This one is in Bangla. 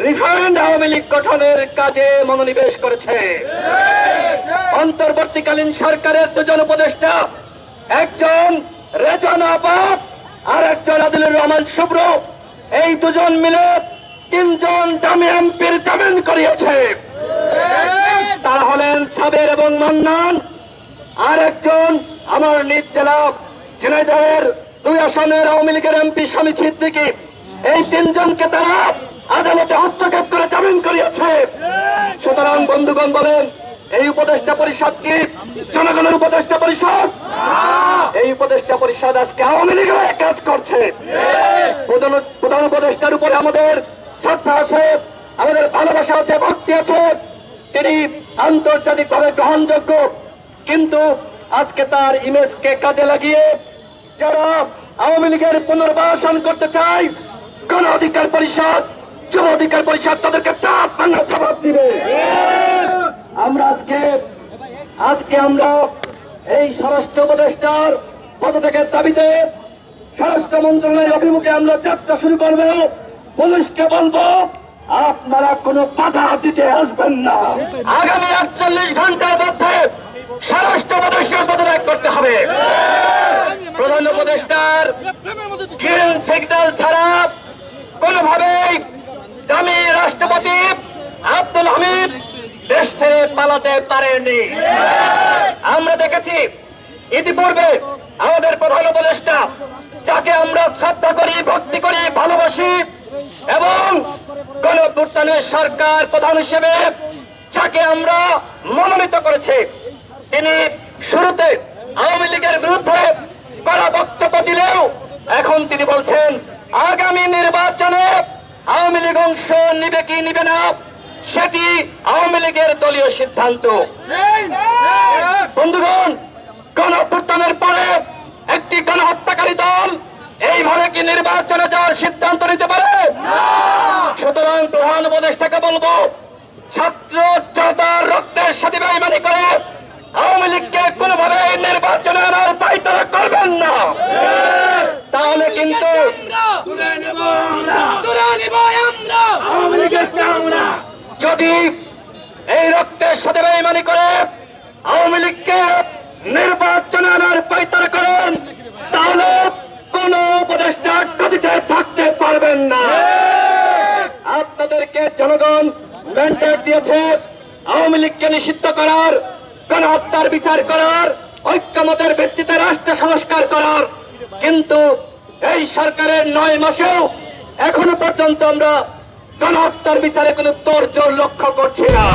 রিফারেন্ড আওয়ামী লীগ গঠনের কাজে মনোনিবেশ করেছে। অন্তর্বর্তীকালীন সরকারের দুজন উপদেষ্টা, একজন রেজওয়ানা আপা আর একজন আদিলুর রহমান শুভ্র, এই দুজন মিলে তিনজন দামি এমপির জামিন করিয়েছে। তারা হলেন সাবের এবং মান্নান, আর একজন আমার নিজ জেলা ঝিনাইদহের 2 আসনের আওয়ামী লীগের এমপি স্বামী সিদ্দিকী। এই তিনজনকে তারা আদালতে হস্তক্ষেপ করে জামিন করিয়েছে। সুতরাং বন্ধুগণ বলেন, এই উপদেষ্টা পরিষদ কি জনগণের উপদেষ্টা পরিষদ? এই উপদেষ্টা পরিষদ আজকে আওয়ামী লীগের কাজ করছে। প্রধান উপদেষ্টার উপরে আমাদের শ্রদ্ধা আছে, আমাদের ভালোবাসা আছে, ভক্তি আছে। তিনি আন্তর্জাতিকভাবে গ্রহণযোগ্য, কিন্তু আজকে তার ইমেজকে কাজে লাগিয়ে যারা আওয়ামী লীগের পুনর্বাসন করতে চায়, গণ অধিকার পরিষদ, যুব অধিকার পরিষদ তাদেরকে দাঁত ভাঙা জবাব দিবে। আমরা আজকে আমরা এই স্বরাষ্ট্র উপদেষ্টার পদত্যাগের দাবিতে স্বরাষ্ট্র মন্ত্রণালয়ের অভিমুখে আমরা যাত্রা শুরু করব। পুলিশকে বলবো, আপনারা কোনো বাধা দিতে আসবেন না। আগামী 48 ঘন্টার মধ্যে স্বরাষ্ট্র উপদেষ্টার পদত্যাগ করতে হবে। প্রধান উপদেষ্টার গ্রিন সিগন্যাল ছাড়া কোনোভাবেই দামি রাষ্ট্রপতি আব্দুল হামিদ দেশ ছেড়ে পালাতে পারেনি। আমরা দেখেছি ইতিপূর্বে আমাদের প্রধান উপদেষ্টা, যাকে আমরা শ্রদ্ধা করি, ভক্তি করি, ভালোবাসি, এবং গণঅভ্যুত্থানের সরকার প্রধান হিসেবে যাকে আমরা মনোনীত করেছি, তিনি শুরুতে আওয়ামী লীগের বিরুদ্ধে কড়া বক্তব্য দিলেও এখন তিনি বলছেন আগামী নির্বাচনে আওয়ামী লীগ অংশ নিবে কি নিবে না সেটি আওয়ামী লীগের দলীয় সিদ্ধান্ত। বন্ধুগণ, গণঅভ্যুত্থানের পরে একটি গণহত্যাকারী দল এইভাবে কি নির্বাচনে যাওয়ার সিদ্ধান্ত নিতে পারে? সুতরাং প্রধান উপদেষ্টাকে বলবো, ছাত্র জনতার রক্তের সাথে বেইমানি করে আওয়ামী লীগকে কোনোভাবে নির্বাচনে আনার দায় তারা করবেন না। তাহলে কিন্তু যদি এই রক্তের সাথে বেইমানি করে আওয়ামী লীগকে নির্বাচনে আনার পায়তারা করেন, তাহলে কোন উপদেষ্টা গদিতে থাকতে পারবেন না। আপনাদেরকে জনগণ ম্যান্ডেট দিয়েছে আওয়ামী লীগকে নিষিদ্ধ করার, গণহত্যার বিচার করার, ঐক্যমতের ভিত্তিতে রাষ্ট্র সংস্কার করার, কিন্তু এই সরকারের 9 মাসেও এখনো পর্যন্ত আমরা গণহত্যার বিচারে কোনো তোড়জোড় লক্ষ্য করছি না।